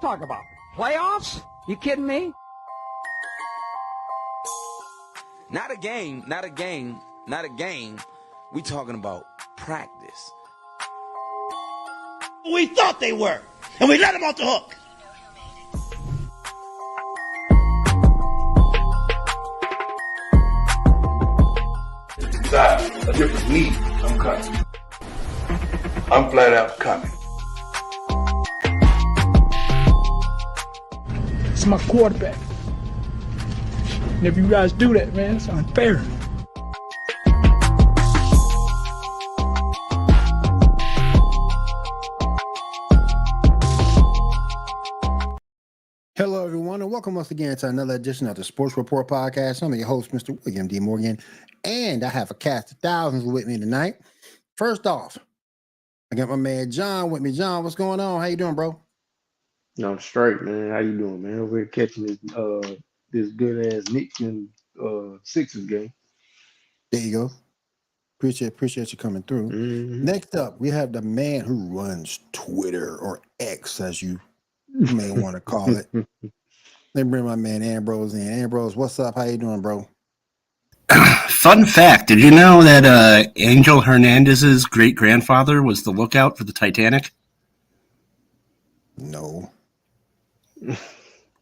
Don't talk about playoffs. You kidding me? Not a game, not a game, not a game. We talking about practice. We thought they were, and we let them off the hook. Decide a different need, I'm coming. I'm flat out coming. It's my quarterback. And if you guys do that, man, it's unfair. Hello, everyone, and welcome once again to another edition of the Sports Report Podcast. I'm your host, Mr. William D. Morgan, and I have a cast of thousands with me tonight. First off, I got my man John with me. John, what's going on? How you doing, bro? No, I'm straight, man. How you doing, man? We're catching this good ass Knicks and Sixers game. There you go. Appreciate you coming through. Mm-hmm. Next up, we have the man who runs Twitter, or X, as you may want to call it. Let me bring my man Ambrose in. Ambrose, what's up? How you doing, bro? Fun fact, did you know that Angel Hernandez's great-grandfather was the lookout for the Titanic? No.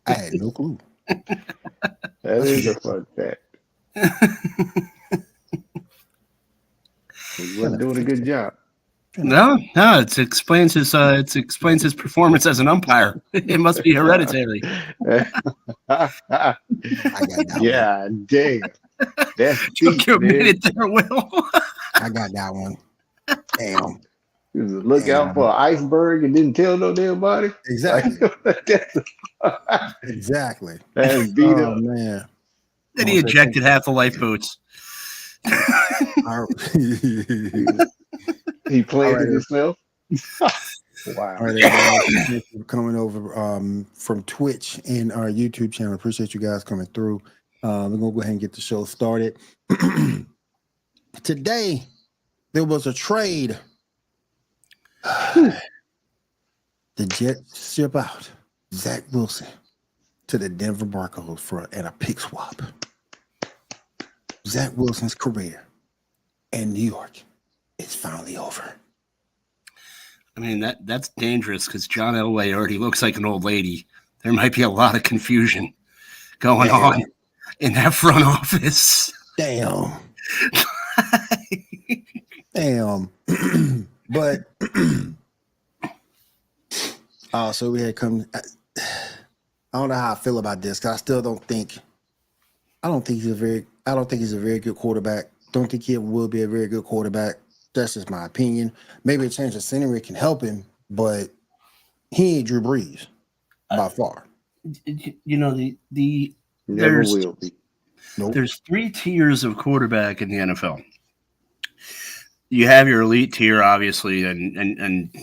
I had no clue. That is a fun fact. He wasn't doing a good job. No, it explains his performance as an umpire. It must be hereditary. I got that Yeah, damn. That's deep, You man. admitted there, Will. I got that one. Damn. He was a lookout for an iceberg and didn't tell no damn body. Exactly. That's Exactly. beat Oh, up. man. Then he ejected half the lifeboats. He played All right. it himself. All right, everybody. Thank you for coming over from Twitch and our YouTube channel. Appreciate you guys coming through. We're going to go ahead and get the show started. Today, there was a trade. The Jets ship out Zach Wilson to the Denver Broncos and a pick swap. Zach Wilson's career in New York is finally over. I mean, that's dangerous because John Elway already looks like an old lady. There might be a lot of confusion going on in that front office. Damn. Damn. But so we had come. I don't know how I feel about this because I still don't think. I don't think he's a very good quarterback. Don't think he will be a very good quarterback. That's just my opinion. Maybe a change of scenery can help him, but he ain't Drew Brees by far. You know, Never will be. Nope. There's 3 tiers of quarterback in the NFL. You have your elite tier, obviously, and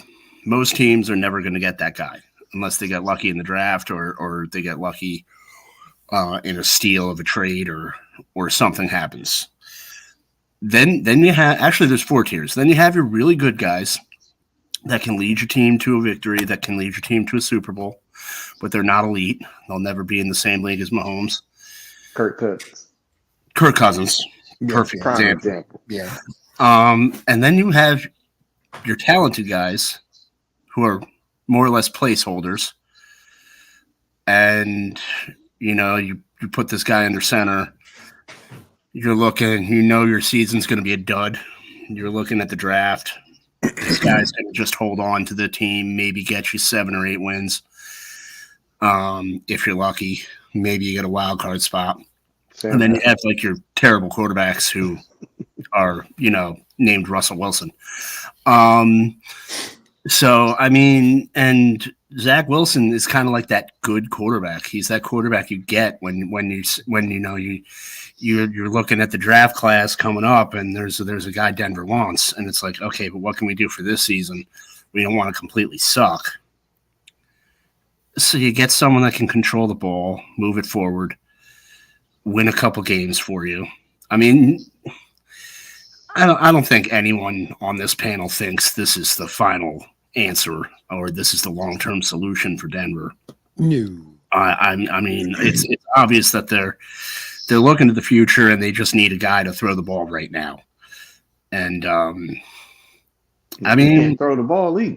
most teams are never going to get that guy unless they get lucky in the draft or they get lucky in a steal of a trade or something happens. Then you have there's 4 tiers. Then you have your really good guys that can lead your team to a victory, that can lead your team to a Super Bowl, but they're not elite. They'll never be in the same league as Mahomes. Kirk Cousins. Perfect example. Yeah. And then you have your talented guys who are more or less placeholders. And, you put this guy under center. You're looking, your season's going to be a dud. You're looking at the draft. This guy's going to just hold on to the team, maybe get you 7 or 8 wins. If you're lucky, maybe you get a wild card spot. And then you have like your terrible quarterbacks who are, named Russell Wilson. So, I mean, and Zach Wilson is kind of like that good quarterback. He's that quarterback you get when you're looking at the draft class coming up, and there's a guy Denver wants, and it's like, okay, but what can we do for this season? We don't want to completely suck. So you get someone that can control the ball, move it forward, win a couple games for you. I mean, I don't think anyone on this panel thinks this is the final answer or this is the long-term solution for Denver. No. I mean, it's obvious that they're looking to the future and they just need a guy to throw the ball right now. And I mean, can't throw the ball either.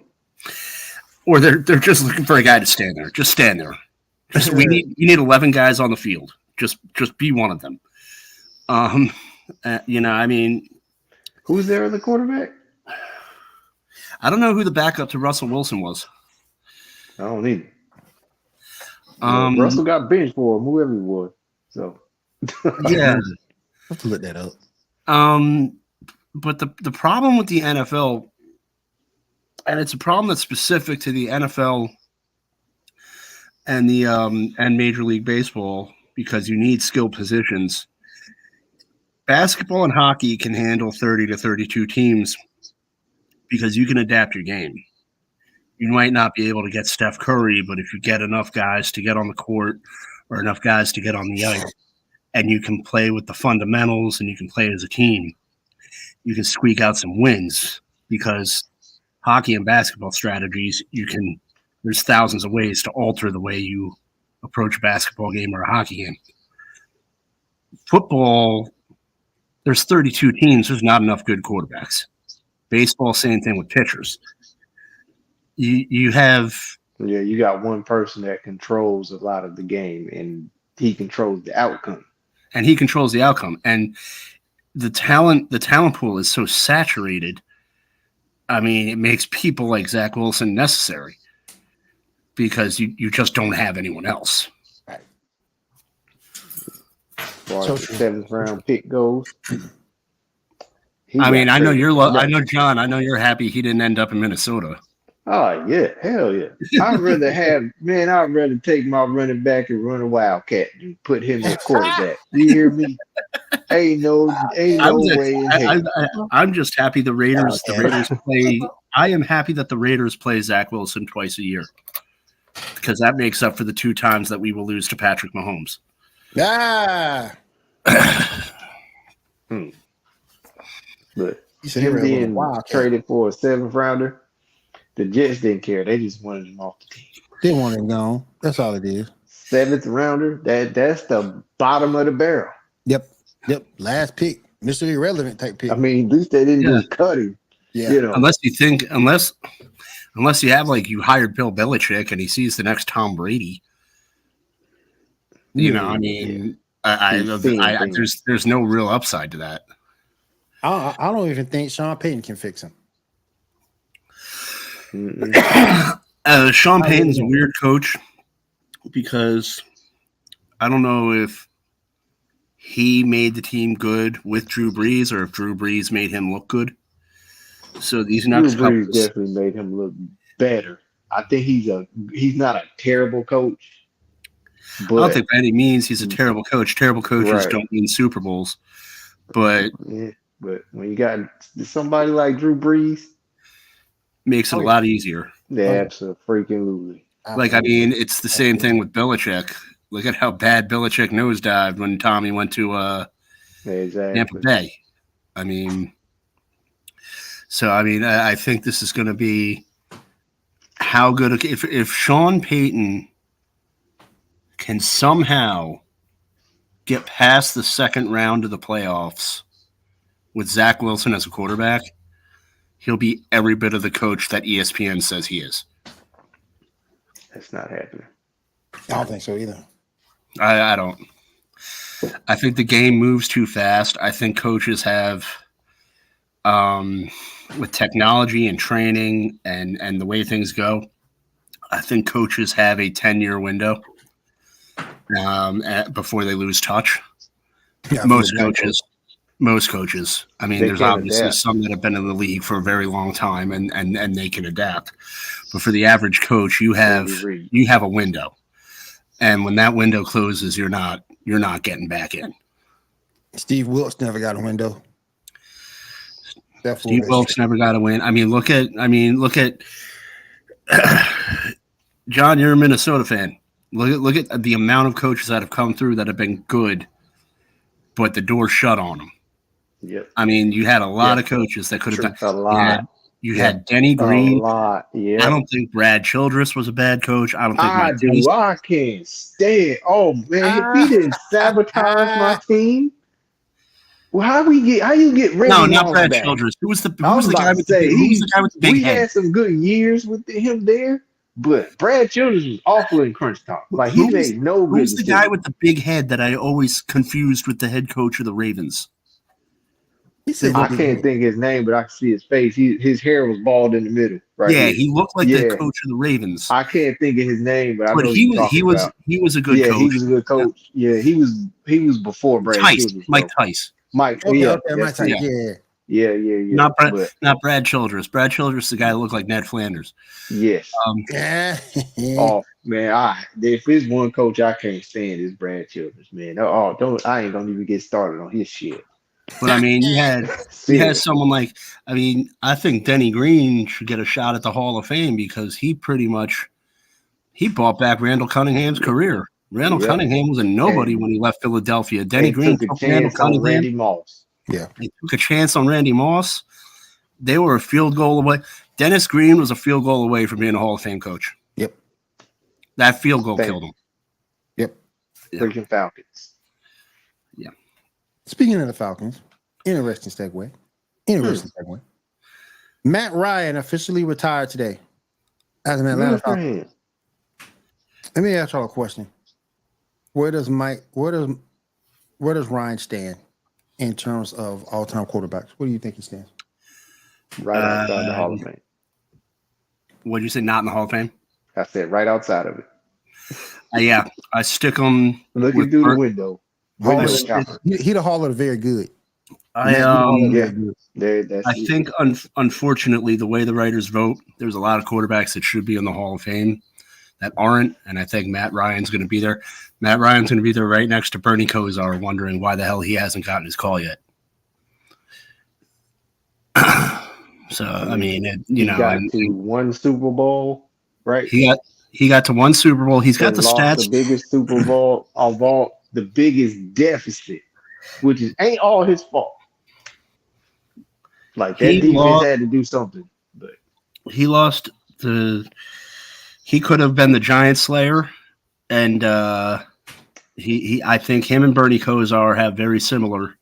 Or they're just looking for a guy to stand there. Just stand there. You need 11 guys on the field. Just be one of them. I mean, who's there as the quarterback? I don't know who the backup to Russell Wilson was. I don't either. Russell got benched for him, whoever he was. So yeah, I have to look that up. But the problem with the NFL, and it's a problem that's specific to the NFL and the and Major League Baseball, because you need skilled positions. Basketball and hockey can handle 30 to 32 teams because you can adapt your game. You might not be able to get Steph Curry, but if you get enough guys to get on the court or enough guys to get on the ice, and you can play with the fundamentals and you can play as a team, you can squeak out some wins, because hockey and basketball strategies, there's thousands of ways to alter the way you approach a basketball game or a hockey game. Football, there's 32 teams. There's not enough good quarterbacks. Baseball, same thing with pitchers. You got one person that controls a lot of the game, and he controls the outcome. And the talent pool is so saturated. I mean, it makes people like Zach Wilson necessary because you just don't have anyone else. Right. As far as the 7th round pick goes. I know John, I know you're happy he didn't end up in Minnesota. Oh yeah, hell yeah. I'd rather take my running back and run a Wildcat and put him at quarterback. You hear me? Ain't no way in hell. I'm just happy the Raiders play. I am happy that the Raiders play Zach Wilson twice a year, because that makes up for the 2 times that we will lose to Patrick Mahomes. But him being traded for a 7th rounder, the Jets didn't care. They just wanted him off the team. They want him gone. That's all it is. 7th rounder, that's the bottom of the barrel. Yep. Last pick, Mr. Irrelevant type pick. I mean, at least they didn't just cut him. Yeah. Unless you have, like, you hired Bill Belichick and he sees the next Tom Brady. There's no real upside to that. I don't even think Sean Payton can fix him. Sean Payton's a weird coach because I don't know if he made the team good with Drew Brees or if Drew Brees made him look good. So these next Drew Brees definitely made him look better. I think he's not a terrible coach. But I don't think by any means he's a terrible coach. Terrible coaches don't win Super Bowls. But but when you got somebody like Drew Brees, makes it a lot easier. Yeah, absolutely. Like, I mean, it's the same thing with Belichick. Look at how bad Belichick nosedived when Tommy went to Tampa Bay. I mean, I think this is going to be how good if Sean Payton can somehow get past the 2nd round of the playoffs with Zach Wilson as a quarterback, he'll be every bit of the coach that ESPN says he is. That's not happening. I don't think so either. I don't. I think the game moves too fast. I think coaches have with technology and training and the way things go, I think coaches have a 10-year window before they lose touch. Yeah, Most coaches. I mean, They there's can obviously adapt. some that have been in the league for a very long time and they can adapt. But for the average coach, you have a window. And when that window closes, you're not getting back in. Steve Wilkes never got a window. Steve Wilkes never got a win. I mean, look at John, you're a Minnesota fan. Look at the amount of coaches that have come through that have been good, but the door shut on them. Yep. I mean, you had a lot of coaches that could have done a lot. You had Denny Green. A lot. Yeah. I don't think Brad Childress was a bad coach. I don't think I do. I can't stand. Oh man, if he didn't sabotage my team. Well, how you get Randy No, not Moss Brad back? Childress. Who was the I was guy about with to say, the guy with the big we head? had some good years with him there, but Brad Childress was awful in crunch time. Like he made no good Who's the decisions. guy with the big head that I always confused with the head coach of the Ravens? I can't think his name, but I can see his face. His hair was bald in the middle, right? Yeah, here. he looked like the coach of the Ravens. I can't think of his name, but I know he was a good coach. Yeah, he was a good coach. Yeah, he was before Brad Childress. Mike Tice. Mike, Mike Tice. Yeah. Not Brad Childress. Brad Childress is the guy that looked like Ned Flanders. Yes. Oh man, if there's one coach I can't stand is Brad Childress, man. I ain't gonna even get started on his shit. But I mean, you had someone like, I mean, I think Denny Green should get a shot at the Hall of Fame because he brought back Randall Cunningham's career. Randall Cunningham was a nobody when he left Philadelphia. Denny Green took a chance on Randy Moss. Yeah, they took a chance on Randy Moss. They were a field goal away. Dennis Green was a field goal away from being a Hall of Fame coach. Yep, that field goal killed him. Yep, freaking Falcons. Yeah. Speaking of the Falcons, interesting segue. Matt Ryan officially retired today as an Atlanta Falcon. Let me ask y'all a question. Where does Ryan stand in terms of all-time quarterbacks? Where do you think he stands? Right outside the Hall of Fame. What did you say? Not in the Hall of Fame? I said right outside of it. Yeah, I stick him looking through the window. He the Hall of the very good. I think it. Unfortunately, the way the writers vote, there's a lot of quarterbacks that should be in the Hall of Fame that aren't, and I think Matt Ryan's going to be there. Matt Ryan's going to be there right next to Bernie Kosar, wondering why the hell he hasn't gotten his call yet. So I mean, he got to one Super Bowl, right? He got to one Super Bowl. He's got the stats. The biggest Super Bowl of all, the biggest deficit, which ain't all his fault. Like that defense had to do something, but he lost he could have been the Giant Slayer, and I think him and Bernie Kosar have very similar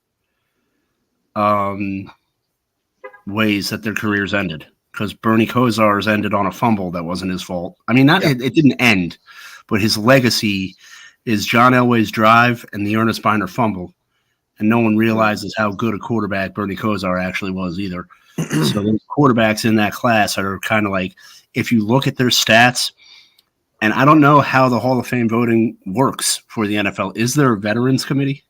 ways that their careers ended, because Bernie Kosar's ended on a fumble that wasn't his fault. I mean, it didn't end, but his legacy is John Elway's drive and the Ernest Biner fumble, and no one realizes how good a quarterback Bernie Kosar actually was either. So there's quarterbacks in that class that are kind of like, if you look at their stats, and I don't know how the Hall of Fame voting works for the NFL. Is there a veterans committee?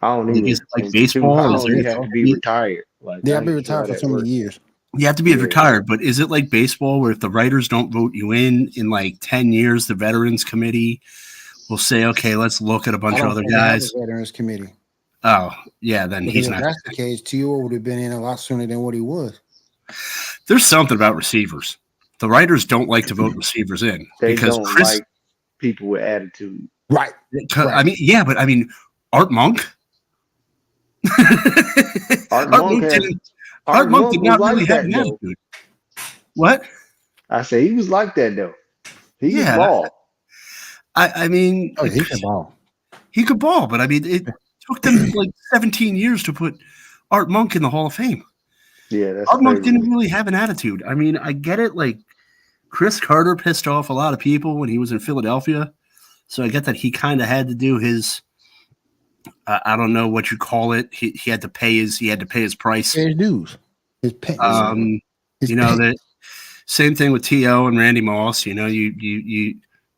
I don't need it. Like baseball? You have to be retired. They have to be retired for so many years. You have to be retired, but is it like baseball where if the writers don't vote you in like 10 years, the veterans committee will say, okay, let's look at a bunch of other guys. Veterans committee. Oh, yeah, then he's not. If that's the case, T.O. would have been in a lot sooner than what he was. There's something about receivers. The writers don't like to vote receivers in because Chris like people with attitude. Right. I mean, Art Monk. Art Monk did not really have an attitude. What? I say he was like that though. He could ball. I mean, he could ball. He could ball, but I mean, it took them like 17 years to put Art Monk in the Hall of Fame. Yeah, that's Art Monk didn't really have an attitude. I mean, I get it. Like Chris Carter pissed off a lot of people when he was in Philadelphia, so I get that he kind of had to do his I don't know what you call it. He had to pay his price. His dues. His pay. You know that same thing with T.O. and Randy Moss. You know,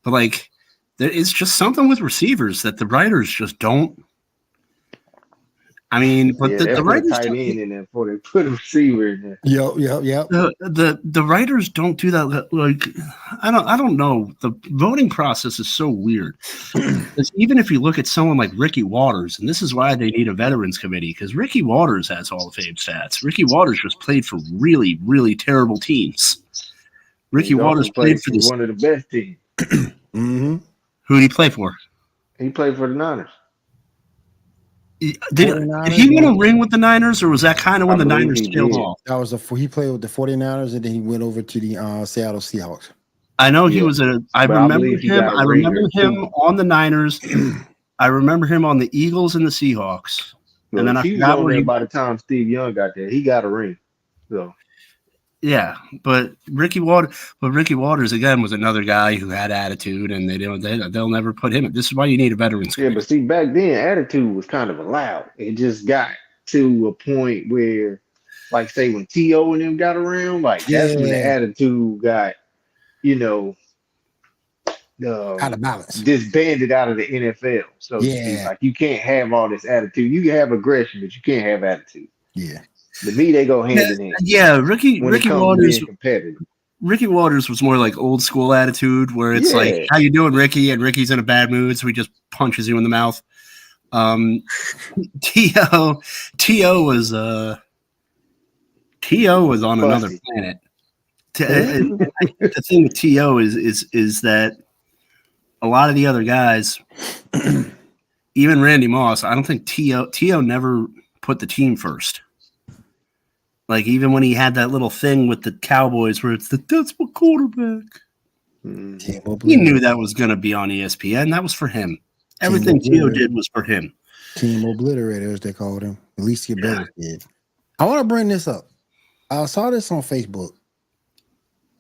but like there is just something with receivers that the writers just don't. I mean, but the writers tight end in there before they put a receiver in there. Yep. The writers don't do that. Like, I don't know. The voting process is so weird. Because even if you look at someone like Ricky Waters, and this is why they need a veterans committee, because Ricky Waters has Hall of Fame stats. Ricky Waters just played for really, really terrible teams. Ricky Waters played for one of the best teams. Mm-hmm. Who did he play for? He played for the Niners. Did he win a ring with the Niners, or was that kind of when the Niners tailed off? That was he played with the 49ers, and then he went over to the Seattle Seahawks. I know he was I remember him. I remember him on the Niners. I remember him on the Eagles and the Seahawks. Well, and then he was on there by the time Steve Young got there. He got a ring. So yeah, but Ricky Waters again was another guy who had attitude, and they'll never put him in. This is why you need a veterans. Yeah, but see, back then attitude was kind of allowed. It just got to a point where, like, say when T.O. and them got around, like that's when the attitude got, out of balance, disbanded out of the NFL. So like you can't have all this attitude. You can have aggression, but you can't have attitude. Yeah. To me, they go hand in hand. Yeah, Ricky Waters was more like old school attitude, where it's like, "How you doing, Ricky?" And Ricky's in a bad mood, so he just punches you in the mouth. T.O. was on another planet. The thing with T.O. is that a lot of the other guys, even Randy Moss, I don't think T.O. never put the team first. Like, even when he had that little thing with the Cowboys where it's that's my quarterback. He knew that was going to be on ESPN. That was for him. Everything T.O. did was for him. Team Obliterator, as they called him. At least your brother did. I want to bring this up. I saw this on Facebook,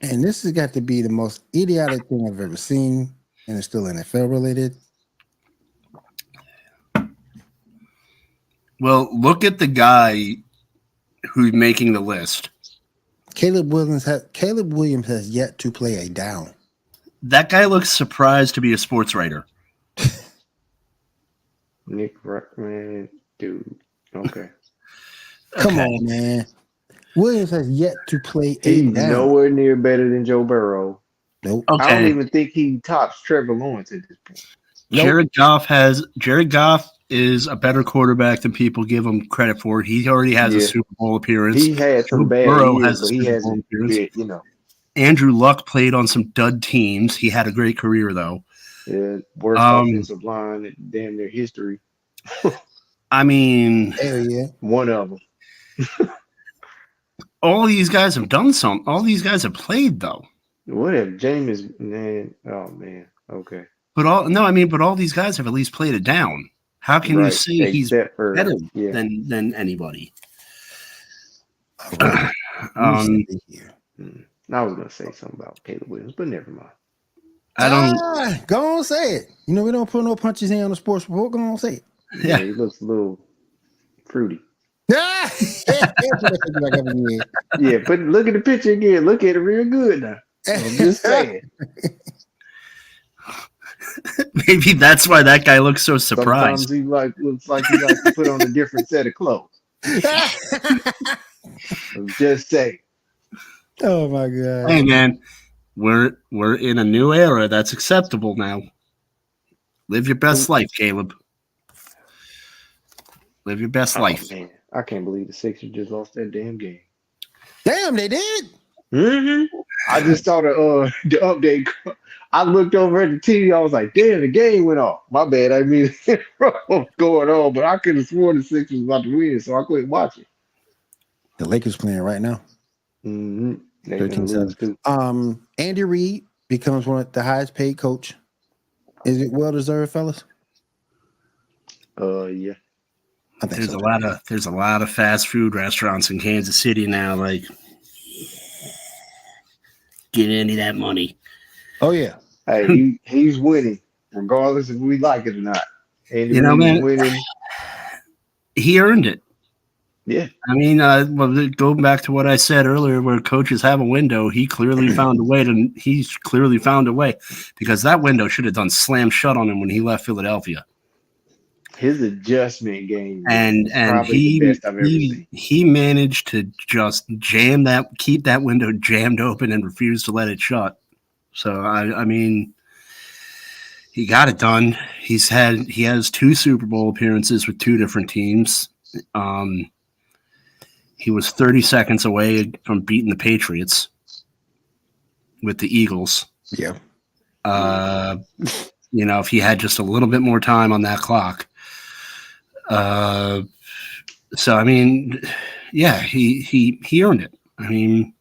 and this has got to be the most idiotic thing I've ever seen, and it's still NFL related. Well, look at the guy who's making the list. Caleb Williams has yet to play a down. That guy looks surprised to be a sports writer. Nick Ruckman, dude. Okay. Come on, man. Williams has yet to play a down. He's nowhere near better than Joe Burrow. Nope. Okay. I don't even think he tops Trevor Lawrence at this point. Jared Goff is a better quarterback than people give him credit for. He already has a Super Bowl appearance. He had some bad years, but he hasn't. Andrew Luck played on some dud teams. He had a great career, though. Yeah, worst offensive line in damn near history. I mean, hell yeah, one of them. All these guys have done some. All these guys have played, though. What if Jameis? Man, oh man, okay. But all these guys have at least played it down. How can you say he's better than anybody? I was gonna say something about Caleb Williams, but never mind. Go on, say it. We don't put no punches in on the sports report. Go on, say it. Yeah, he looks a little fruity. Yeah, but look at the picture again. Look at it real good now. I'm just saying. Maybe that's why that guy looks so surprised. Sometimes he looks like he likes to put on a different set of clothes. I'm just saying. Oh my God. Hey man, we're in a new era that's acceptable now. Live your best life, Caleb. Live your best life. Man. I can't believe the Sixers just lost that damn game. Damn, they did. Mm-hmm. I just saw the update. I looked over at the TV. I was like, damn, the game went off. My bad. I mean, what's going on? But I could have sworn the Sixers was about to win, so I couldn't watch it. The Lakers playing right now. Mm-hmm. 13-7. Andy Reid becomes one of the highest paid coach. Is it well deserved, fellas? Yeah. There's a lot of fast food restaurants in Kansas City now. Like, get any of that money. Oh yeah. Hey, he's winning, regardless if we like it or not. And man, winning he earned it. Yeah. I mean, going back to what I said earlier, where coaches have a window, he clearly found a way because that window should have done slam shut on him when he left Philadelphia. His adjustment game And was probably the best I've ever seen. He managed to just keep that window jammed open and refuse to let it shut. So I mean, he got it done. He has 2 Super Bowl appearances with 2 different teams. He was 30 seconds away from beating the Patriots with the Eagles. Yeah. If he had just a little bit more time on that clock. So I mean, yeah, he earned it. I mean,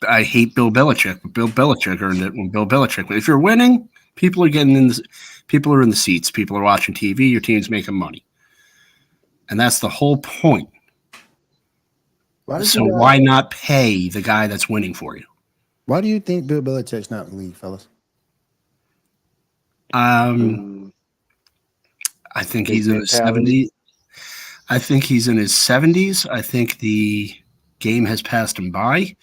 I hate Bill Belichick, but Bill Belichick earned it when Bill Belichick. If you're winning, people are in the seats. People are watching TV. Your team's making money, and that's the whole point. Why not pay the guy that's winning for you? Why do you think Bill Belichick's not in the league, fellas? I think he's in his 70s. I think he's in his 70s. I think the game has passed him by.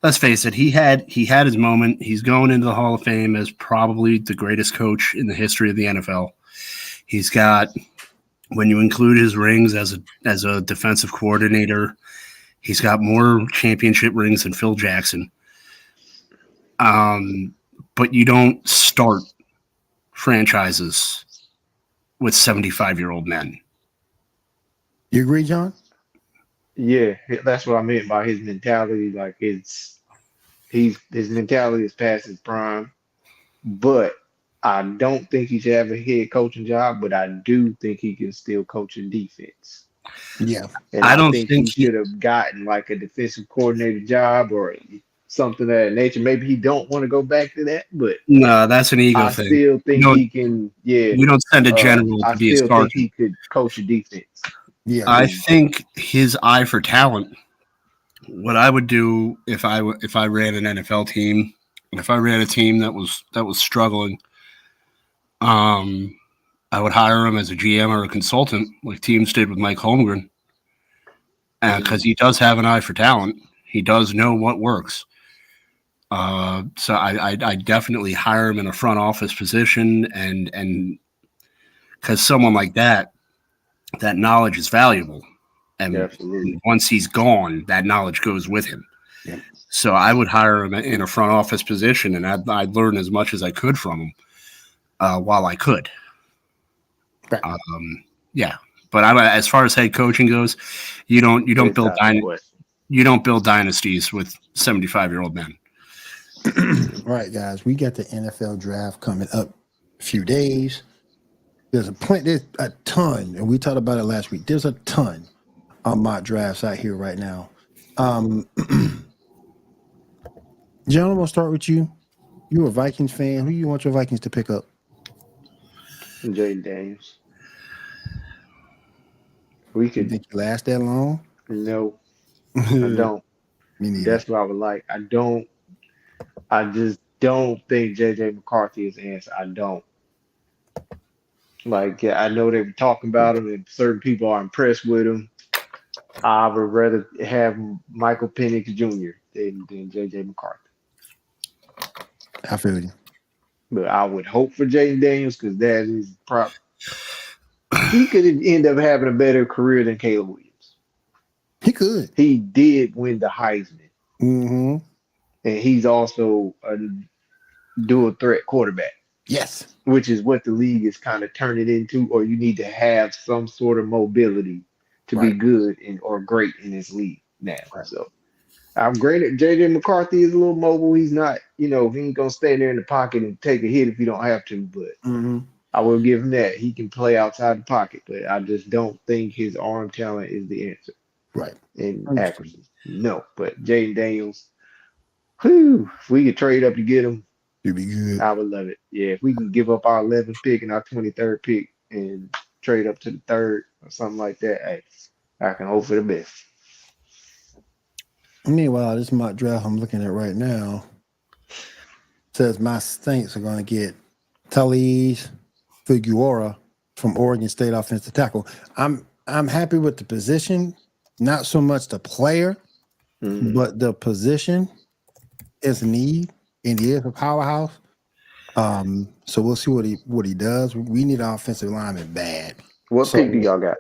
Let's face it. He had his moment. He's going into the Hall of Fame as probably the greatest coach in the history of the NFL. He's got, when you include his rings as a defensive coordinator, he's got more championship rings than Phil Jackson. But you don't start franchises with 75-year-old men. You agree, John? Yeah, that's what I meant by his mentality. Like his mentality is past his prime, but I don't think he should have a head coaching job. But I do think he can still coach a defense. Yeah, and I don't think he should have gotten like a defensive coordinator job or something of that nature. Maybe he don't want to go back to that, but no, that's an ego thing. I still think he can. Yeah, you don't send a general to be a sergeant. I still think he could coach a defense. Yeah, I think his eye for talent. What I would do if I ran an NFL team, if I ran a team that was struggling, I would hire him as a GM or a consultant, like teams did with Mike Holmgren, because he does have an eye for talent. He does know what works. So I definitely hire him in a front office position, and because someone like that knowledge is valuable, and once he's gone, that knowledge goes with him. Yep. So I would hire him in a front office position, and I'd learn as much as I could from him while I could. Right. Yeah, but as far as head coaching goes, you don't build dynasties with 75-year-old men. All right, guys, we got the NFL draft coming up a few days. There's a ton, and we talked about it last week. There's a ton of mock drafts out here right now. John, I'm gonna start with you. You're a Vikings fan. Who you want your Vikings to pick up? Jaden Daniels. We could. You think you last that long? No, I don't. Me neither. That's what I would like. I just don't think JJ McCarthy is the answer. I don't. Like, I know they were talking about him, and certain people are impressed with him. I would rather have Michael Penix Jr. than JJ McCarthy. I feel you. But I would hope for Jaden Daniels because that is prop. He could end up having a better career than Caleb Williams. He could. He did win the Heisman. Mm-hmm. And he's also a dual threat quarterback. Yes. Which is what the league is kind of turning into, or you need to have some sort of mobility to be good or great in this league now. Right. So I'm great at JJ McCarthy is a little mobile. He's not, he ain't gonna stand there in the pocket and take a hit if you don't have to, but I will give him that. He can play outside the pocket, but I just don't think his arm talent is the answer. Right. And accuracy. No. But Jaden Daniels, if we could trade up to get him, it'd be good. I would love it. Yeah, if we can give up our 11th pick and our 23rd pick and trade up to the 3rd or something like that, hey, I can hope for the best. Meanwhile, this mock draft I'm looking at right now says my Saints are going to get Talise, Figueroa from Oregon State offensive tackle. I'm happy with the position, not so much the player, but the position is need, and he is a powerhouse. So we'll see what he does. We need an offensive lineman bad. What pick do y'all got?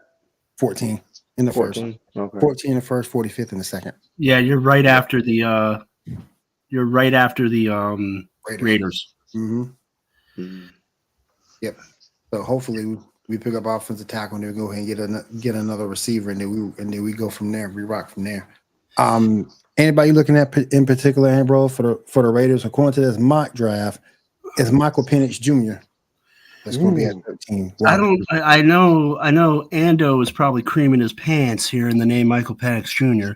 14 in the 14? first. Okay. 14 in the first, 45th in the second. Yeah, you're right after the Raiders. Mm-hmm. Yep. So hopefully we pick up offensive tackle and then we go ahead and get another receiver, and then we go from there. We rock from there. Anybody looking at in particular, Ambrose, for the Raiders, according to this mock draft, is Michael Penix Jr. That's going to be at 13. Wow. I know Ando is probably creaming his pants here in the name Michael Penix Jr.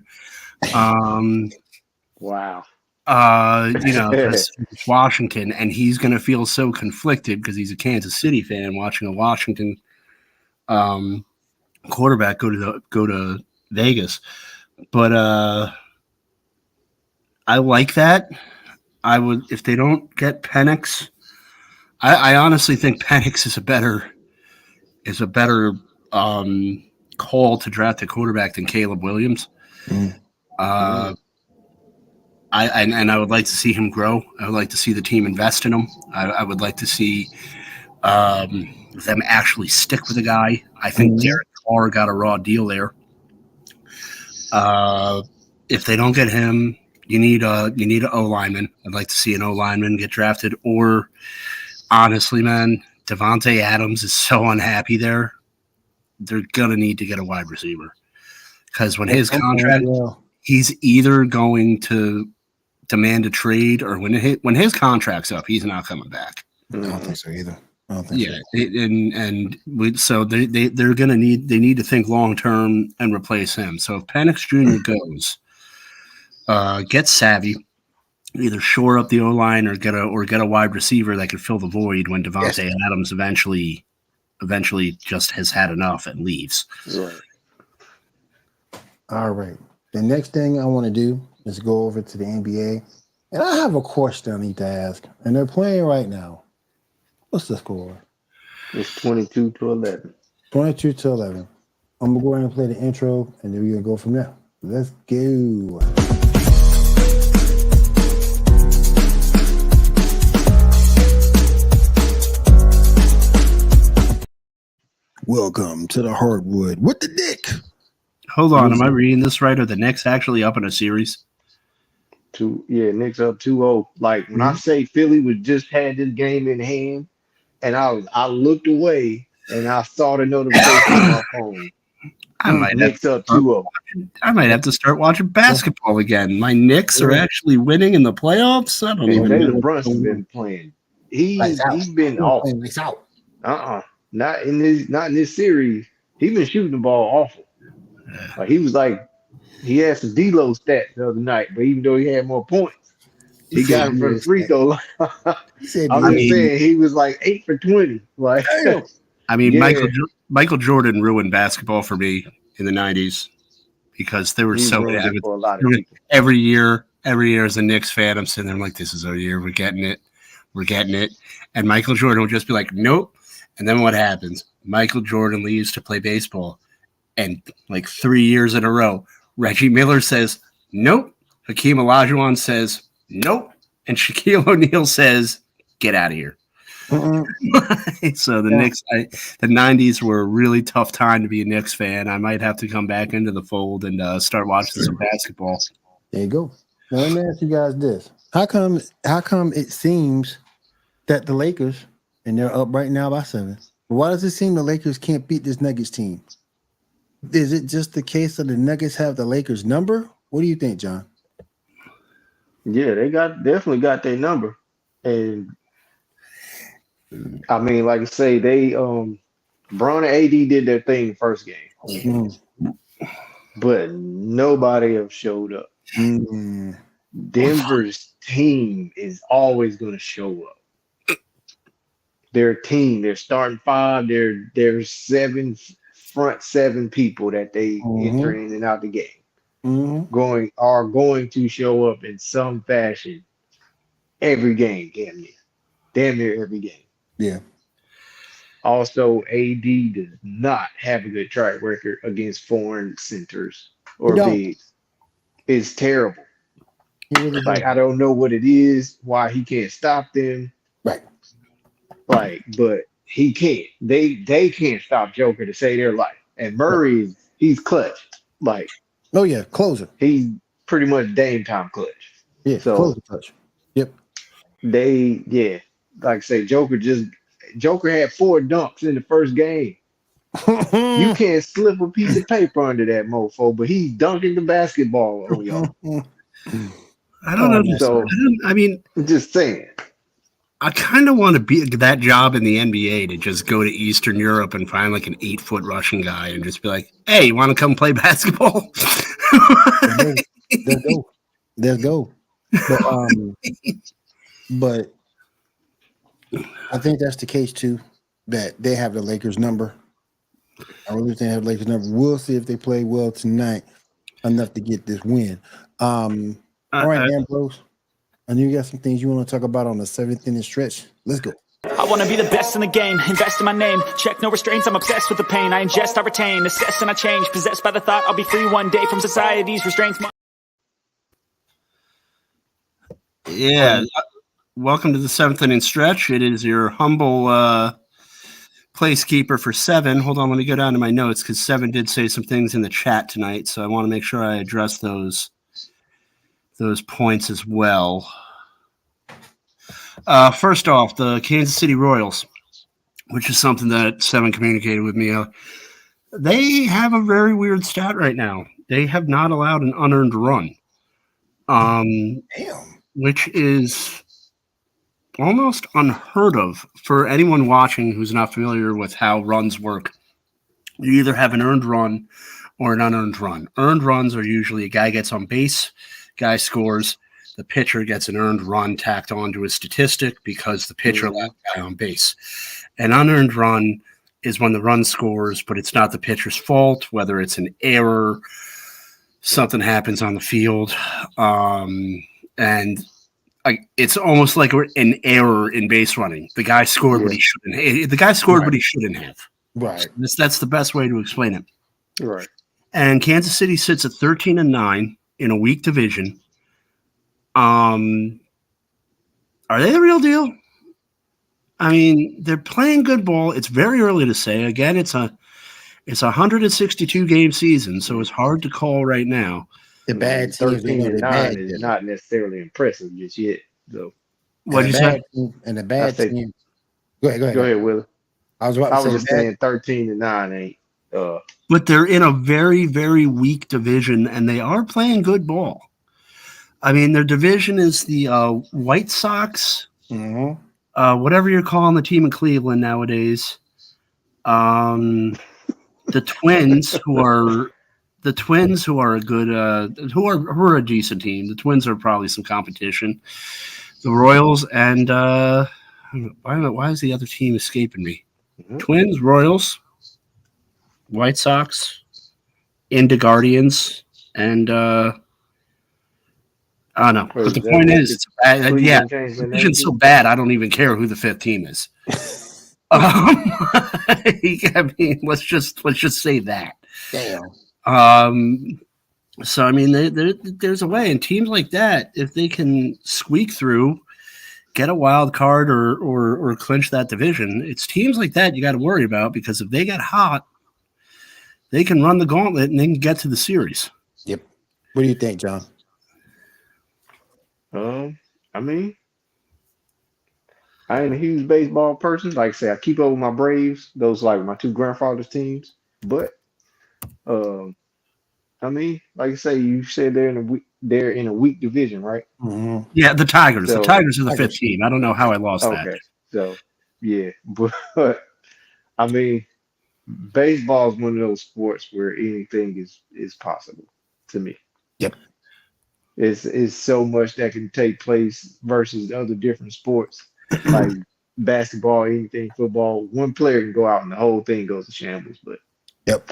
Wow. Because it's Washington, and he's going to feel so conflicted because he's a Kansas City fan watching a Washington quarterback go to Vegas. But I like that. I would, if they don't get Penix. I honestly think Penix is a better call to draft a quarterback than Caleb Williams. I would like to see him grow. I would like to see the team invest in him. I would like to see them actually stick with the guy. I think Derek Carr got a raw deal there. If they don't get him, you need an O lineman. I'd like to see an O lineman get drafted. Or honestly, man, Devontae Adams is so unhappy there. They're gonna need to get a wide receiver because when his contract, he's either going to demand a trade, or when his contract's up, he's not coming back. I don't think so either. I don't think so. They're gonna need to think long term and replace him. So if Penix Jr. goes, get savvy, either shore up the O line or get a wide receiver that could fill the void when Devontae Adams eventually just has had enough and leaves. Right. All right. The next thing I want to do is go over to the NBA, and I have a question I need to ask. And they're playing right now. What's the score? It's 22-11. 22-11. I'm gonna go ahead and play the intro, and then we're gonna go from there. Let's go. Welcome to the hardwood with the dick. Hold on, am I reading this right? Are the Knicks actually up in a series? Knicks up 2-0. Like when I say Philly was just had this game in hand, and I looked away and I saw the notification on my phone. Knicks up 2-0. I might have to start watching basketball again. My Knicks are actually winning in the playoffs. I don't know. Jalen Brunson's been playing. He's been off. It's out. Not in this series. He's been shooting the ball awful. Like he had some D-Lo stats the other night, but even though he had more points, he got him from the free throw line. I'm just saying he was like 8 for 20. Like, I mean, Michael Jordan ruined basketball for me in the 90s because there were so many. For a lot of people. Every year as a Knicks fan, I'm sitting there like, this is our year. We're getting it. And Michael Jordan would just be like, nope. And then what happens? Michael Jordan leaves to play baseball. And like 3 years in a row, Reggie Miller says, nope. Hakeem Olajuwon says, nope. And Shaquille O'Neal says, get out of here. So the Knicks, the 90s were a really tough time to be a Knicks fan. I might have to come back into the fold and start watching some basketball. There you go. Now let me ask you guys this. How come it seems that the Lakers, and they're up right now by 7, but why does it seem the Lakers can't beat this Nuggets team? Is it just the case that the Nuggets have the Lakers number? What do you think, John? Yeah, they definitely got their number. And I mean, like I say, they Bron and AD did their thing the first game. But nobody else showed up. Denver's team is always going to show up. Their team, their starting 5, their 7 front 7 people that they enter in and out the game are going to show up in some fashion every game, damn near every game. Yeah. Also, AD does not have a good track record against foreign centers You or don't. bigs. It's terrible. You really Like, don't. I don't know what it is, why he can't stop them. Right. Like, but he can't. They can't stop Joker to save their life. And Murray, he's clutch. Like, Oh yeah, closer. he's pretty much Dame time clutch. Yeah, So closer touch. Yep. yeah, like I say, Joker had 4 dunks in the first game. You can't slip a piece of paper under that mofo, but he's dunking the basketball on y'all. I don't understand. So I mean, just saying. I kind of want to be that job in the NBA to just go to Eastern Europe and find like an 8-foot Russian guy and just be like, "Hey, you want to come play basketball?" Let's go. Let's go. But I think that's the case too. That they have the Lakers number. I really think they have the Lakers number. We'll see if they play well tonight enough to get this win. All right, Ambrose. I know you got some things you want to talk about on the 7th inning stretch. Let's go. I wanna be the best in the game, invest in my name, check no restraints, I'm obsessed with the pain, I ingest, I retain, assess and I change, possessed by the thought I'll be free one day from society's restraints. Yeah. Welcome to the 7th inning stretch. It is your humble placekeeper for 7. Hold on, let me go down to my notes because 7 did say some things in the chat tonight, so I want to make sure I address those points as well. First off, the Kansas City Royals, which is something that 7 communicated with me. They have a very weird stat right now. They have not allowed an unearned run, which is almost unheard of for anyone watching who's not familiar with how runs work. You either have an earned run or an unearned run. Earned runs are usually a guy gets on base, guy scores, the pitcher gets an earned run tacked onto his statistic because the pitcher allowed the guy on base. An unearned run is when the run scores, but it's not the pitcher's fault, whether it's an error, something happens on the field, and it's almost like an error in base running. The guy scored what he shouldn't. The guy scored what he shouldn't have. Right. That's the best way to explain it. Right. And Kansas City sits at 13-9 in a weak division. Are they the real deal? I mean, they're playing good ball. It's very early to say. Again, it's a 162 game season, so it's hard to call right now. The bad teams, 13-9 is not necessarily impressive just yet. So, what you say? And the bad team. Go ahead, Will. I was just saying 13-9 ain't. But they're in a very, very weak division, and they are playing good ball. I mean, their division is the White Sox, whatever you're calling the team in Cleveland nowadays. The Twins, who are a good, who are a decent team. The Twins are probably some competition. The Royals and why is the other team escaping me? Twins, Royals, White Sox, into Guardians, and I don't know. But the point is, it's bad. The division's so bad, I don't even care who the 5th team is. I mean, let's just say that. Damn. So I mean, there's a way, and teams like that, if they can squeak through, get a wild card or clinch that division, it's teams like that you got to worry about, because if they get hot, they can run the gauntlet and they can get to the series. Yep. What do you think, John? I mean, I ain't a huge baseball person. Like I say, I keep up with my Braves. Those like my 2 grandfathers' teams. But I mean, like I say, you said they're in a weak division, right? Mm-hmm. Yeah, the Tigers. The Tigers are the 5th team. I don't know how I lost that. Okay, so yeah, but I mean, baseball is one of those sports where anything is possible to me. Yep. It's so much that can take place versus other different sports like basketball, anything, football. One player can go out and the whole thing goes to shambles. But yep,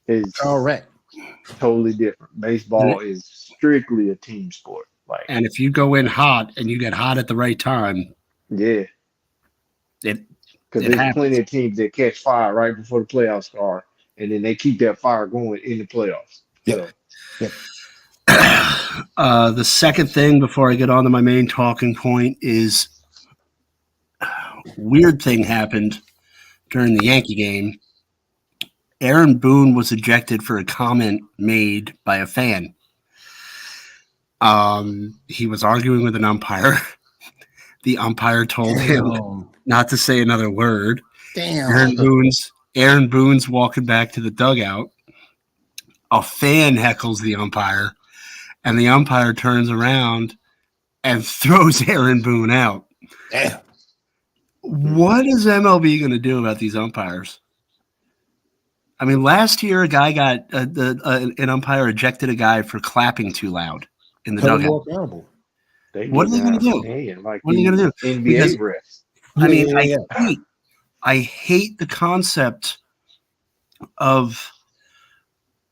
it's correct. Totally different. Baseball is strictly a team sport. Like, and if you go in hot and you get hot at the right time, yeah, Because there's plenty of teams that catch fire right before the playoffs start, and then they keep that fire going in the playoffs. Yep. So, The second thing before I get on to my main talking point is weird thing happened during the Yankee game. Aaron Boone was ejected for a comment made by a fan. He was arguing with an umpire. The umpire told him not to say another word. Damn. Aaron Boone's walking back to the dugout. A fan heckles the umpire, and the umpire turns around and throws Aaron Boone out. Damn. What is MLB going to do about these umpires? I mean, last year a guy got an umpire ejected a guy for clapping too loud in the dugout. What are they going to do? Like what are they going to do? NBA refs. I mean, I hate the concept of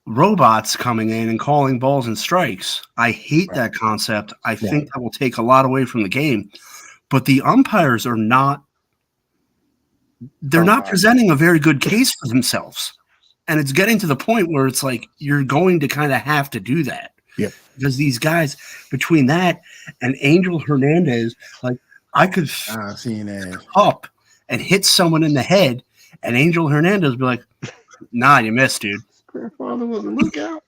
robots coming in and calling balls and strikes. I hate that concept. I think that will take a lot away from the game. But the umpires are not presenting a very good case for themselves. And it's getting to the point where it's like you're going to kind of have to do that. Yep. Because these guys, between that and Angel Hernandez, like I could up and hit someone in the head, and Angel Hernandez would be like, "Nah, you missed, dude." Grandfather was a lookout.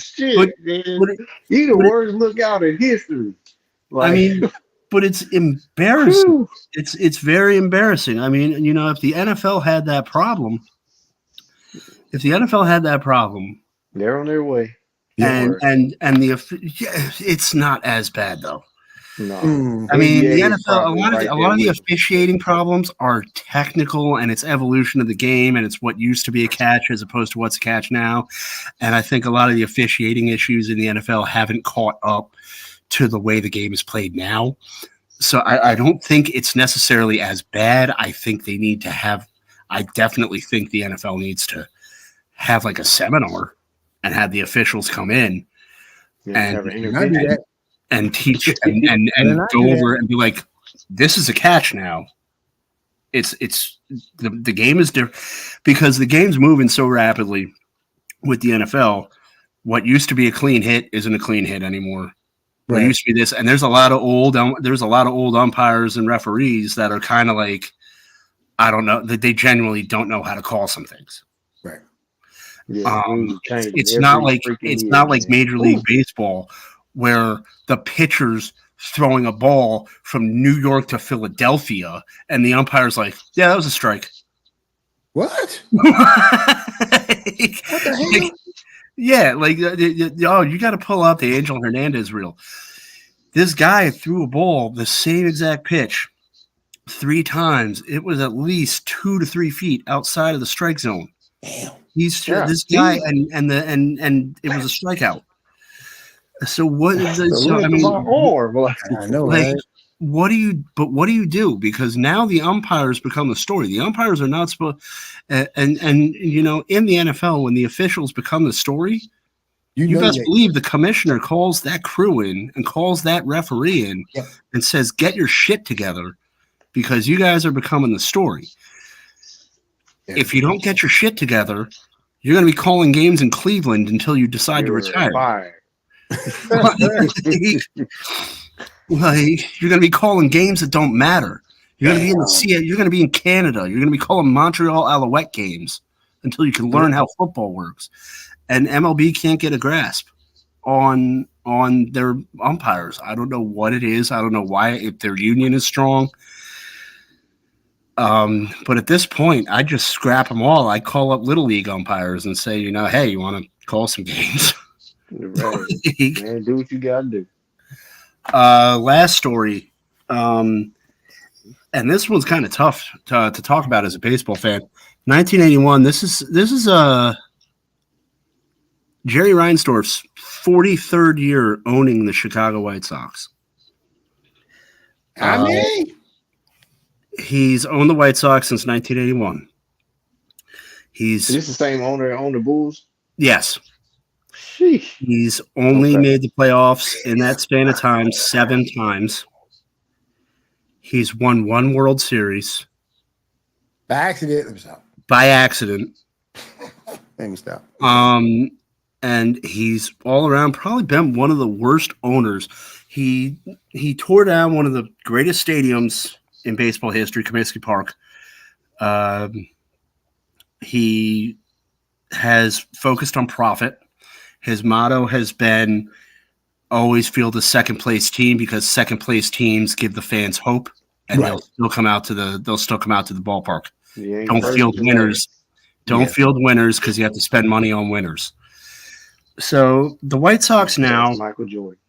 Shit, man. He the worst lookout in history. I mean, but it's embarrassing. It's very embarrassing. I mean, if the NFL had that problem, they're on their way. It's not as bad though. No. I mean, the NFL, a lot of the officiating problems are technical, and it's evolution of the game, and it's what used to be a catch as opposed to what's a catch now. And I think a lot of the officiating issues in the NFL haven't caught up to the way the game is played now. So I don't think it's necessarily as bad. I think they need to have – I definitely think the NFL needs to have like a seminar and have the officials come in and teach and go over and be like, this is a catch now. It's the game is different because the game's moving so rapidly with the NFL. What used to be a clean hit isn't a clean hit anymore. There used to be this, and there's a lot of old umpires and referees that are kind of like, I don't know, that they genuinely don't know how to call some things. Right. Yeah, it's not like Major League Baseball where the pitcher's throwing a ball from New York to Philadelphia, and the umpire's like, "Yeah, that was a strike." What? What the hell? Yeah, like, you got to pull out the Angel Hernandez reel. This guy threw a ball, the same exact pitch, 3 times. It was at least 2 to 3 feet outside of the strike zone. Damn. This guy, and it was a strikeout. So what is this? So, I mean, I know, like, right? what do you do? Because now the umpires become the story. The umpires are not supposed, and in the NFL, when the officials become the story, you best believe the commissioner calls that crew in and calls that referee in and says, "Get your shit together," because you guys are becoming the story. Yeah. If you don't get your shit together, you're going to be calling games in Cleveland until you decide to retire. Like, you're going to be calling games that don't matter. You're going to be in the sea. You're going to be in Canada. You're going to be calling Montreal Alouette games until you can learn how football works. And MLB can't get a grasp on their umpires. I don't know what it is. I don't know why, if their union is strong. But at this point, I just scrap them all. I call up Little League umpires and say, hey, you want to call some games? Right. Man, do what you got to do. Last story, and this one's kind of tough to talk about as a baseball fan. 1981. This is Jerry Reinsdorf's 43rd year owning the Chicago White Sox. He's owned the White Sox since 1981. Is this the same owner that owned the Bulls? Yes. Sheesh. He's only Okay. made the playoffs in that span of time 7 times. He's won 1 World Series By accident. Let me stop. by accident. Let me stop. And he's all around probably been one of the worst owners. He tore down one of the greatest stadiums in baseball history, Comiskey Park. He has focused on profit. His motto has been always field a second place team because second place teams give the fans hope, and they'll still come out to the ballpark. Don't field winners. Don't field winners because you have to spend money on winners. So the White Sox now, Michael Jordan.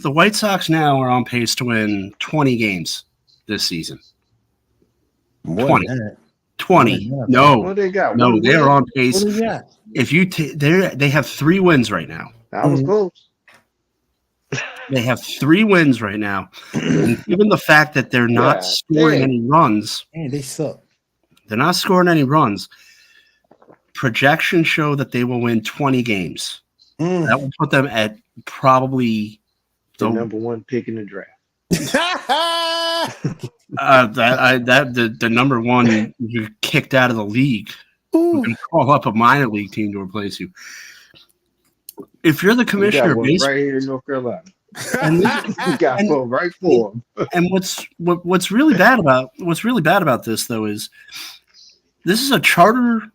The White Sox now are on pace to win 20 games this season. 20. No, What they got? no, One they are win? on pace. What do you got? If you they have 3 wins right now. I was close. They have 3 wins right now. And given the fact that they're not God scoring damn. any runs, Man, they suck. they're not scoring any runs. Projections show that they will win 20 games. That will put them at probably The number 1 pick in the draft. the number 1 you're kicked out of the league. We can call up a minor league team to replace you. If you're the commissioner of baseball, right here in North Carolina, and you got one right for him. And what's really bad about this though is this is a charter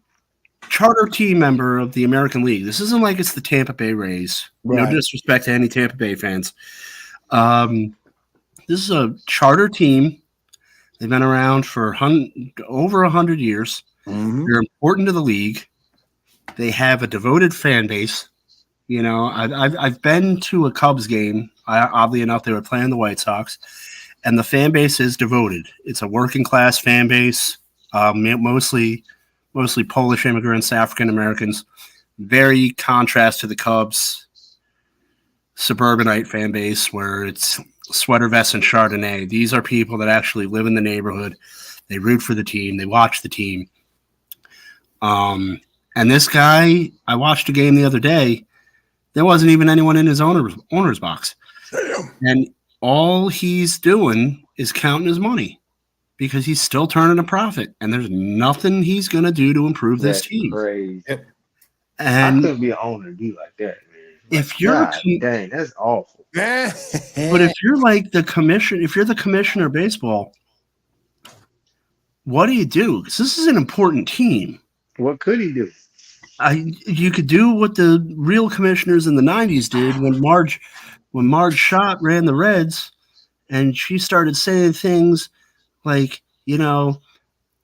team member of the American League. This isn't like it's the Tampa Bay Rays. Right. No disrespect to any Tampa Bay fans. This is a charter team. They've been around for over 100 years. They're important to the league. They have a devoted fan base. You know, I've been to a Cubs game. Oddly enough, they were playing the White Sox, and the fan base is devoted. It's a working class fan base, mostly Polish immigrants, African Americans. Very contrast to the Cubs suburbanite fan base where it's sweater vests and Chardonnay. These are people that actually live in the neighborhood. They root for the team. They watch the team. And this guy, I watched a game the other day. There wasn't even anyone in his owner's box. And all he's doing is counting his money because he's still turning a profit. And there's nothing he's going to do to improve this team. Crazy. And I couldn't be an owner and be like that, man. If you're dang, that's awful. But if you're like the commission, if you're the commissioner of baseball, what do you do? Because this is an important team. What could he do? You could do what the real commissioners in the 90s did when Marge Schott ran the Reds, and she started saying things like, you know,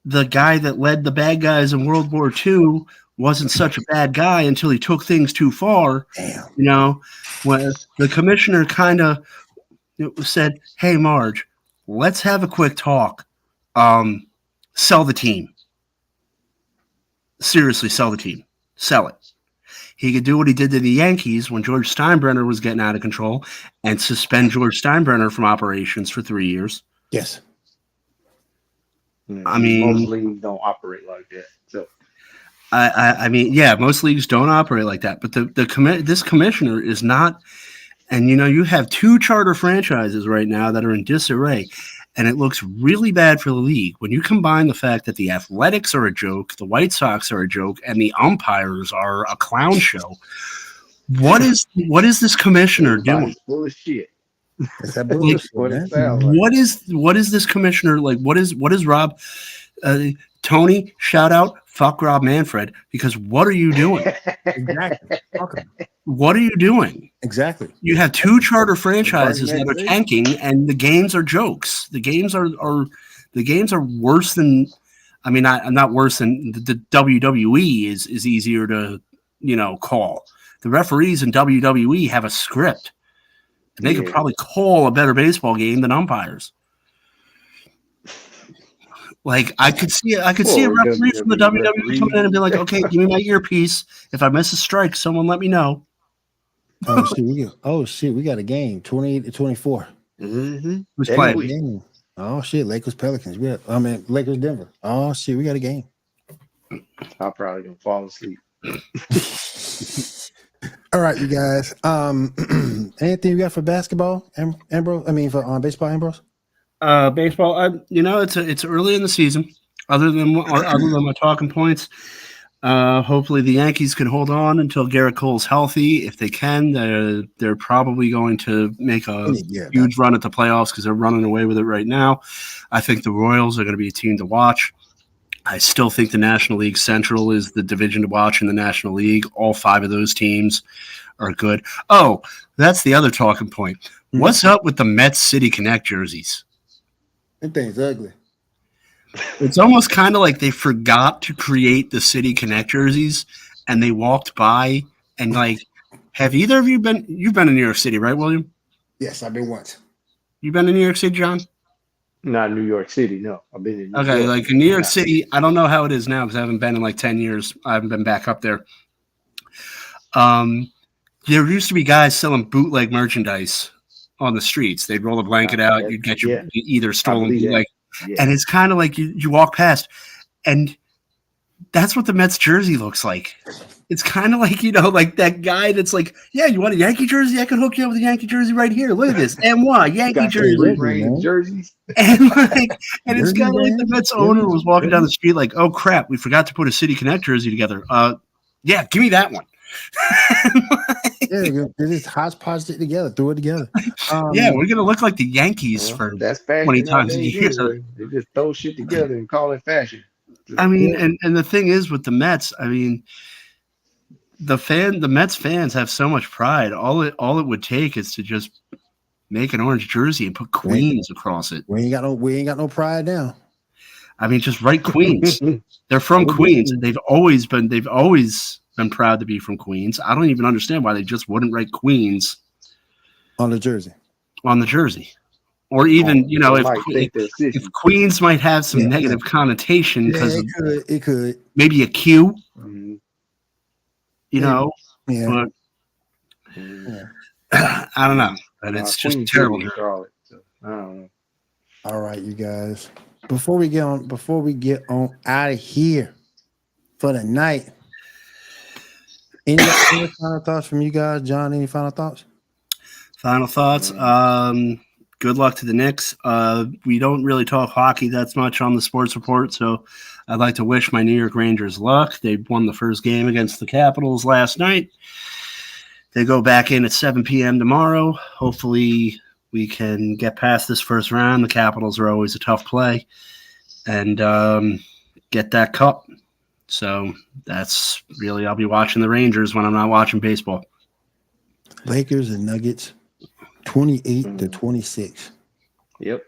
the guy that led the bad guys in World War II wasn't such a bad guy until he took things too far. Damn. You know, when the commissioner kind of said, "Hey, Marge, let's have a quick talk. Sell the team. Seriously, sell the team. Sell it." He could do what he did to the Yankees when George Steinbrenner was getting out of control and suspend George Steinbrenner from operations for 3 years. Yes. I mean, most leagues don't operate like that. So, I mean, yeah, most leagues don't operate like that. But this commissioner is not. And you know, you have 2 charter franchises right now that are in disarray, and it looks really bad for the league when you combine the fact that the Athletics are a joke, the White Sox are a joke, and the umpires are a clown show. What is this commissioner doing? Full of shit. It's that bullshit, What is this commissioner like? What is Rob? Tony, shout out, fuck Rob Manfred, because what are you doing? Exactly. What are you doing? Exactly. You have 2 charter franchises that are tanking, and the games are jokes. The games are worse than. I mean, not worse than the WWE is easier to call. The referees in WWE have a script, and they could probably call a better baseball game than umpires. Like I could see a referee from the WWE coming in and be like, "Okay, give me my earpiece. If I miss a strike, someone let me know." Oh shit, we got a game 28-24. Who's playing? Oh shit, Lakers Pelicans. Lakers Denver. Oh shit, we got a game. I'm probably gonna fall asleep. All right, you guys. Anything you got for basketball, Ambrose? I mean, for baseball, Ambrose? Baseball. It's early in the season. Other than my talking points, hopefully the Yankees can hold on until Garrett Cole's healthy. If they can, they're probably going to make a huge run at the playoffs because they're running away with it right now. I think the Royals are going to be a team to watch. I still think the National League Central is the division to watch in the National League. All 5 of those teams are good. Oh, that's the other talking point. Mm-hmm. What's up with the Mets City Connect jerseys? That thing's ugly. It's almost kind of like they forgot to create the City Connect jerseys, and they walked by and have either of you been? You've been in New York City, right, William? Yes, I've been once. You been in New York City, John? Not New York City, no. I've been in New Okay, York. like in New York City, I don't know how it is now because I haven't been in like 10 years. I haven't been back up there. There used to be guys selling bootleg merchandise on the streets. They'd roll a blanket out. You'd get your either stolen bootleg. Yeah. And it's kind of like you walk past, and that's what the Mets jersey looks like. It's kind of like, like that guy that's like, yeah, you want a Yankee jersey? I can hook you up with a Yankee jersey right here. Look at this. NY, Yankee jersey. Jerseys. And it's kind of like the Mets owner was walking down the street like, oh, crap, we forgot to put a City Connect jersey together. Yeah, give me that one. They just hodgepodged it together, threw it together. Yeah, we're going to look like the Yankees for that's fashion 20 times a year. They just throw shit together and call it fashion. I mean, and the thing is with the Mets, I mean, the Mets fans have so much pride. All it would take is to just make an orange jersey and put Queens across it. We ain't got no pride now. I mean, just write Queens. They're from Queens. They've always been proud to be from Queens. I don't even understand why they just wouldn't write Queens on the jersey. Or even, if Queens might have some negative connotation because it could maybe a Q. Mm-hmm. But I don't know. But it's just terrible. I don't know. All right, you guys. Before we get on out of here for the night, any final thoughts from you guys? John, any final thoughts? Final thoughts. Good luck to the Knicks. We don't really talk hockey that much on the Sports Report, so I'd like to wish my New York Rangers luck. They won the first game against the Capitals last night. They go back in at 7 p.m. tomorrow. Hopefully we can get past this first round. The Capitals are always a tough play. And get that cup. So that's really, I'll be watching the Rangers when I'm not watching baseball. Lakers and Nuggets, 28-26. Yep.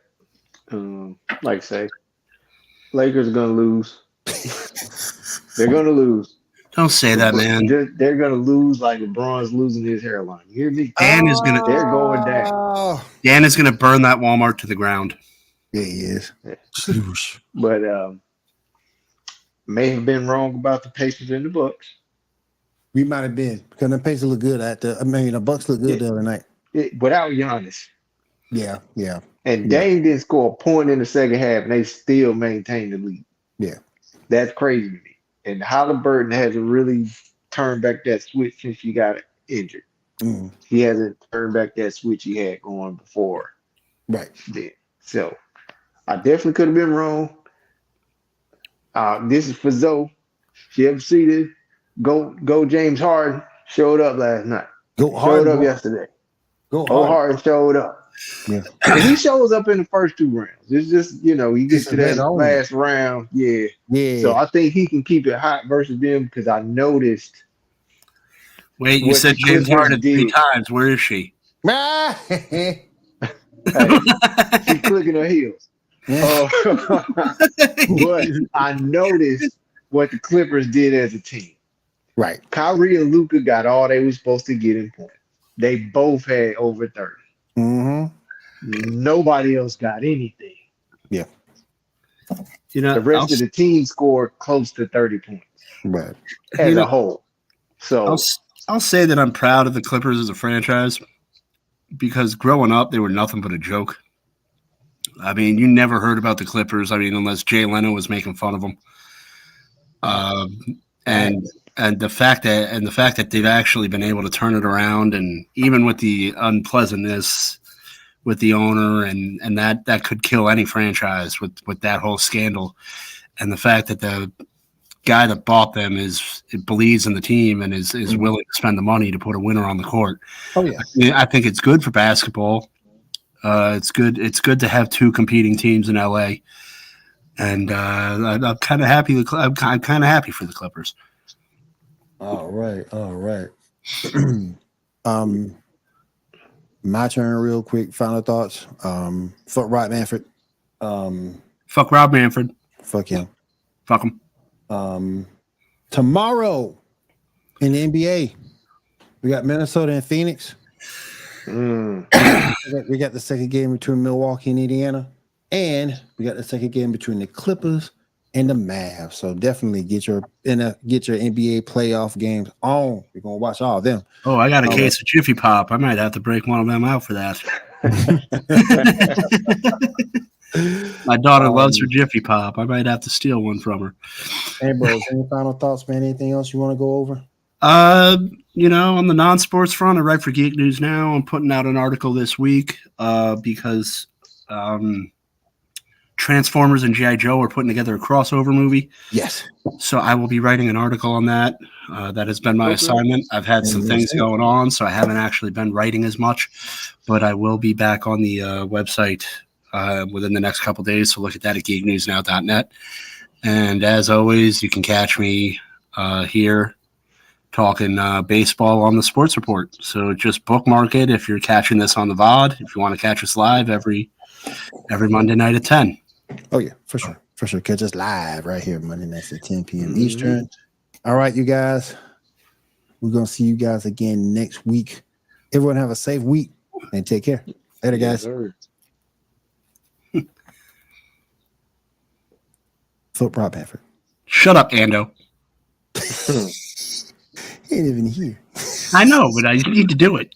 Like I say, Lakers are going to lose. They're going to lose. Don't say that, man. They're going to lose like LeBron's losing his hairline. You hear me? They're going down. Dan is going to burn that Walmart to the ground. Yeah, he is. Yeah. But may have been wrong about the Pacers and the Bucks. We might have been because the Pacers look good the Bucks look good the other night. Without Giannis. Yeah. And Dame didn't score a point in the second half, and they still maintained the lead. Yeah. That's crazy to me. And Halliburton hasn't really turned back that switch since he got injured. Mm-hmm. He hasn't turned back that switch he had going before. Right. Then. So I definitely could have been wrong. This is for Zoe. She ever see this? Go James Harden showed up last night. Showed up yesterday. Go Harden showed up. Yeah. And he shows up in the first 2 rounds. It's just, he gets to that last round. Yeah. So I think he can keep it hot versus them because I noticed. Wait, you said James Harden 3 times. Where is she? Hey, she's clicking her heels. But I noticed what the Clippers did as a team. Right. Kyrie and Luka got all they were supposed to get in points. They both had over 30. Mm-hmm. Nobody else got anything. Yeah. The rest of the team scored close to 30 points. Right. As a whole. So I'll say that I'm proud of the Clippers as a franchise because growing up, they were nothing but a joke. I mean, you never heard about the Clippers. I mean, unless Jay Leno was making fun of them. and the fact that they've actually been able to turn it around, and even with the unpleasantness with the owner, and that could kill any franchise with that whole scandal, and the fact that the guy that bought them believes in the team and is willing to spend the money to put a winner on the court. Oh yeah, I think it's good for basketball. It's good to have two competing teams in LA, and I'm kind of happy. I'm kind of happy for the Clippers. All right. My turn, real quick. Final thoughts. Fuck Rob Manfred. Fuck Rob Manfred. Fuck him. Fuck him. Tomorrow in the NBA, we got Minnesota and Phoenix. We got the second game between Milwaukee and Indiana, and we got the second game between the Clippers and the Mavs. So definitely get your NBA playoff games on. We're gonna watch all of them. Oh, I got a case of Jiffy Pop. I might have to break one of them out for that. My daughter loves her Jiffy Pop. I might have to steal one from her. Hey, bro, any final thoughts, man? Anything else you want to go over? On the non-sports front, I write for Geek News Now. I'm putting out an article this week because Transformers and G.I. Joe are putting together a crossover movie. Yes. So I will be writing an article on that. That has been my assignment. I've had some things going on, so I haven't actually been writing as much, but I will be back on the website within the next couple days. So look at that at geeknewsnow.net. And as always, you can catch me here talking baseball on the Sports Report. So just bookmark it if you're catching this on the VOD. If you want to catch us live every Monday night at 10. Oh, yeah, for sure. For sure. Catch us live right here Monday nights at 10 p.m. Eastern. All right, you guys. We're going to see you guys again next week. Everyone have a safe week and take care. Later, guys. Foot Rob Manfred. Shut up, Ando. He ain't even here. I know, but I need to do it.